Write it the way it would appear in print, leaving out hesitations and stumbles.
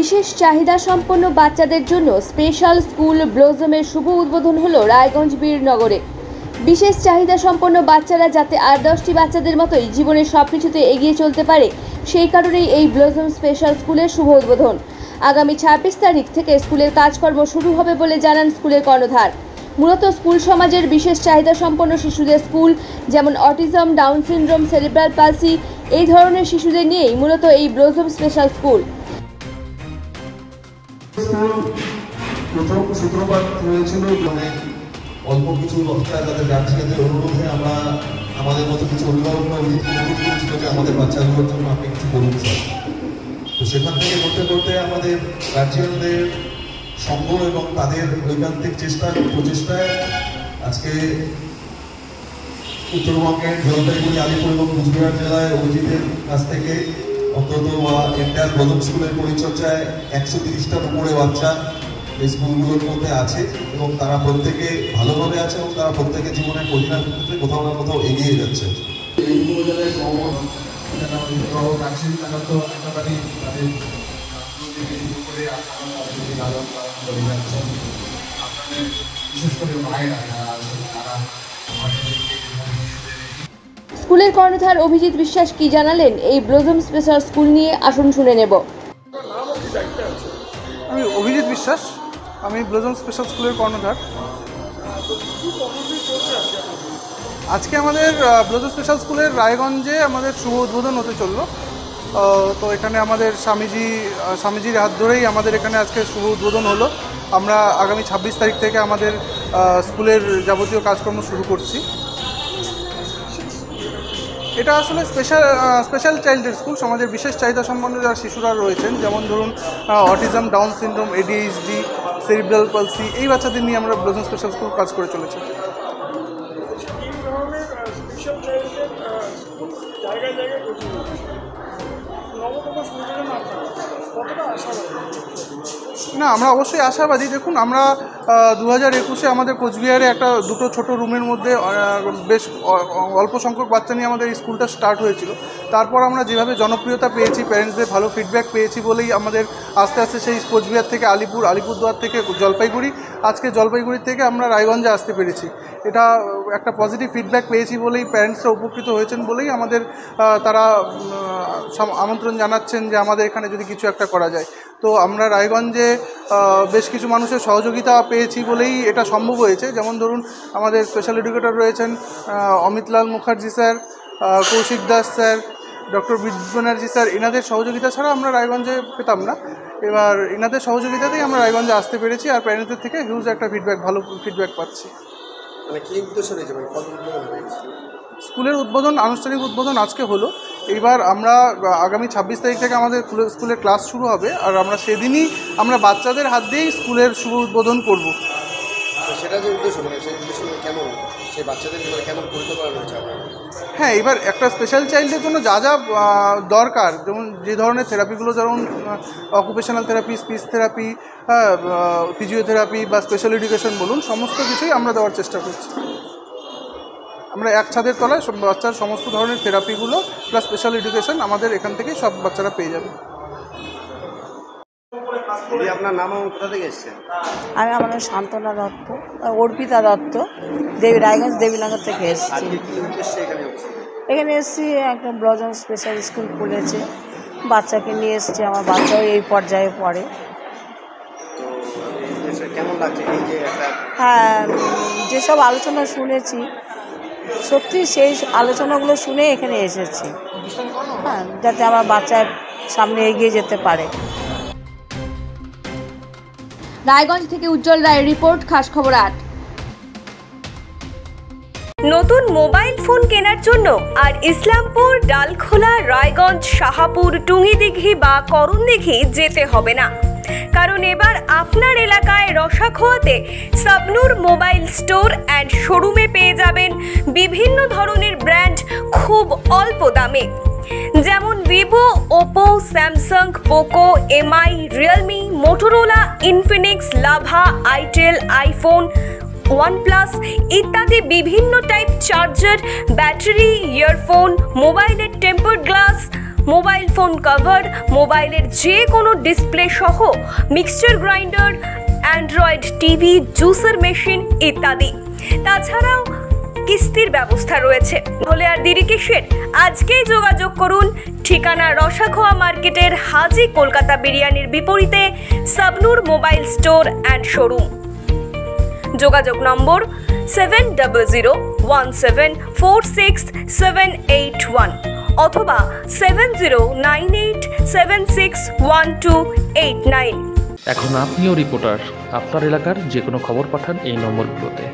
বিশেষ চাহিদা সম্পন্ন বাচ্চাদের জন্য স্পেশাল স্কুল ব্লজমের শুভ উদ্বোধন হলো রায়গঞ্জ বীরনগরে। বিশেষ চাহিদা সম্পন্ন বাচ্চারা যাতে আর 10টি বাচ্চাদের মতোই জীবনের সবকিছুতে এগিয়ে চলতে পারে, সেই কারণেই এই ব্লজম স্পেশাল স্কুলের শুভ উদ্বোধন। আগামী 26 তারিখ থেকে স্কুলের কাজকর্ম শুরু হবে বলে জানান স্কুলের কর্ণধার। মূলত স্কুল সমাজের বিশেষ চাহিদা সম্পন্ন শিশুদের স্কুল, যেমন autism, down syndrome, cerebral palsy, এই ধরনের শিশুদের নিয়েই মূলত এই ব্লজম স্পেশাল স্কুল। প্রথম সূত্রপাত হয়েছিল অল্প কিছু বাচ্চা তাদের গার্জিয়ানদের অনুরোধে আমরা আমাদের মতো কিছু অভিভাবকরা অনুরোধ করেছিল যে আমাদের বাচ্চাগুলোর জন্য আপনি কিছু করুন স্যার। তো সেখান থেকে করতে করতে আমাদের গার্জিয়ানদের সঙ্গ এবং তাদের ঐকান্তিক প্রচেষ্টায় আজকে উত্তরবঙ্গের জলপাইগুড়ি, আলিপুর এবং কুচবিহার জেলায় অভিজিতের কাছ থেকে অন্তত এন্টায়ার ব্লজম স্কুলের পরিচর্যায় 130টার উপরে বাচ্চা এই স্কুলগুলোর মধ্যে আছে এবং তারা প্রত্যেকে ভালোভাবে আছে এবং তারা প্রত্যেকে জীবনের প্রতিটা ক্ষেত্রে কোথাও না কোথাও এগিয়ে যাচ্ছে। এই উপজেলায় স্কুলের কর্ণধার অভিজিৎ বিশ্বাস কি জানালেন এই ব্লজম স্পেশাল স্কুল নিয়ে, আসুন শুনে নেব। আমি অভিজিৎ বিশ্বাস, আমি ব্লজম স্পেশাল স্কুলের কর্ণধার। আজকে আমাদের ব্লজম স্পেশাল স্কুলের রায়গঞ্জে আমাদের শুভ উদ্বোধন হতে চললো। তো এখানে আমাদের স্বামীজির হাত ধরেই আমাদের এখানে আজকে শুভ উদ্বোধন হলো। আমরা আগামী 26 তারিখ থেকে আমাদের স্কুলের যাবতীয় কাজকর্ম শুরু করছি। এটা আসলে স্পেশাল চাইল্ডের স্কুল। সমাজের বিশেষ চাহিদা সম্পন্ন যারা শিশুরা রয়েছেন, যেমন ধরুন autism, down syndrome, ADHD, cerebral palsy, এই বাচ্চাদের নিয়ে আমরা ব্লজম স্পেশাল স্কুল কাজ করে চলেছি। না, আমরা অবশ্যই আশাবাদী। দেখুন, আমরা 2021-এ আমাদের কোচবিহারে দুটো ছোট রুমের মধ্যে বেশ অল্প সংখ্যক বাচ্চা নিয়ে আমাদের এই স্কুলটা স্টার্ট হয়েছিল। তারপর আমরা যেভাবে জনপ্রিয়তা পেয়েছি, প্যারেন্টসদের ভালো ফিডব্যাক পেয়েছি বলেই আমাদের আস্তে আস্তে সেই কোচবিহার থেকে আলিপুরদুয়ার থেকে জলপাইগুড়ি, আজকে জলপাইগুড়ি থেকে আমরা রায়গঞ্জে আসতে পেরেছি। এটা একটা পজিটিভ ফিডব্যাক পেয়েছি বলেই প্যারেন্টসরা উপকৃত হয়েছেন বলেই আমাদের তারা আমন্ত্রণ জানাচ্ছেন যে আমাদের এখানে যদি কিছু একটা করা যায়। তো আমরা রায়গঞ্জে বেশ কিছু মানুষের সহযোগিতা পেয়েছি বলেই এটা সম্ভব হয়েছে। যেমন ধরুন, আমাদের স্পেশাল এডুকেটর রয়েছেন Amitlal Mukherjee sir, Kaushik Das sir, doctor Bidyut Banerjee sir. এনাদের সহযোগিতা ছাড়া আমরা রায়গঞ্জে পেতাম না। এবার এনাদের সহযোগিতাতেই আমরা রায়গঞ্জে আসতে পেরেছি আর প্যারেন্টসদের থেকে হিউজ একটা ভালো ফিডব্যাক পাচ্ছি। স্কুলের আনুষ্ঠানিক উদ্বোধন আজকে হলো। এইবার আমরা আগামী 26 তারিখ থেকে আমাদের স্কুলের ক্লাস শুরু হবে আর আমরা সেদিনই আমরা বাচ্চাদের হাত দিয়েই স্কুলের শুভ উদ্বোধন করব। হ্যাঁ, এবার একটা স্পেশাল চাইল্ডের জন্য যা যা দরকার, যেমন যে ধরনের থেরাপিগুলো, যেমন occupational therapy, speech therapy, physiotherapy বা স্পেশাল এডুকেশন বলুন, সমস্ত কিছুই আমরা দেওয়ার চেষ্টা করছি। আমরা এক ছাদের তলায় সব বাচ্চার সমস্ত ধরনের থেরাপিগুলো প্লাস স্পেশাল এডুকেশন আমাদের এখান থেকেই সব বাচ্চারা পেয়ে যাবে। আপনার নাম কোথা থেকে এসেছেন? আমি আমার নাম শান্তনা দত্ত, অর্পিতা দত্ত, রায়গঞ্জ দেবীনগর থেকে এসেছি। এখানে এসেছি, একটা ব্লজম স্পেশাল স্কুল খুলেছে, বাচ্চাকে নিয়ে এসেছি। আমার বাচ্চাও এই পর্যায়ে পড়ে। কেমন লাগছে? হ্যাঁ, যেসব আলোচনা শুনেছি, সত্যি সেই আলোচনাগুলো শুনে এখানে এসেছি। হ্যাঁ, যাতে আমার বাচ্চার সামনে এগিয়ে যেতে পারে। রায়গঞ্জ থেকে উজ্জ্বল রায়ের রিপোর্ট, খাস খবর 8। নতুন মোবাইল ফোন কেনার জন্য আর ইসলামপুর, ডালখোলা, রায়গঞ্জ, শাহাপুর, টুঙ্গিদিঘি বা করণদিঘি যেতে হবে না, কারণ এবার আপনার এলাকায় রসাখোয়াতে সাবনুর মোবাইল স্টোর অ্যান্ড শোরুমে পেয়ে যাবেন বিভিন্ন ধরনের ব্র্যান্ড খুব অল্প দামে, যেমন Vivo, Oppo, Samsung, Poco, MI, Realme, Motorola, Infinix, Lava, itel, iPhone, OnePlus ইত্যাদি বিভিন্ন টাইপ চার্জার, ব্যাটারি, ইয়ারফোন, মোবাইলের tempered glass, mobile phone cover, মোবাইলের যে কোনো ডিসপ্লে সহ mixture grinder, Android TV, juicer machine ইত্যাদি। তাছাড়াও কিস্তির ব্যবস্থা রয়েছে। হলে আর দেরি কিসের? আজকেই যোগাযোগ করুন। ঠিকানা রসাখোয়া মার্কেটের হাজি কলকাতা বিরিয়ানির বিপরীতে Sabnur mobile store and showroom. যোগাযোগ নম্বর 7017467781 অথবা 7098761289। এখন আপনিও রিপোর্টার, আপনার এলাকার যে কোনো খবর পাঠান এই নম্বরগুলোতে।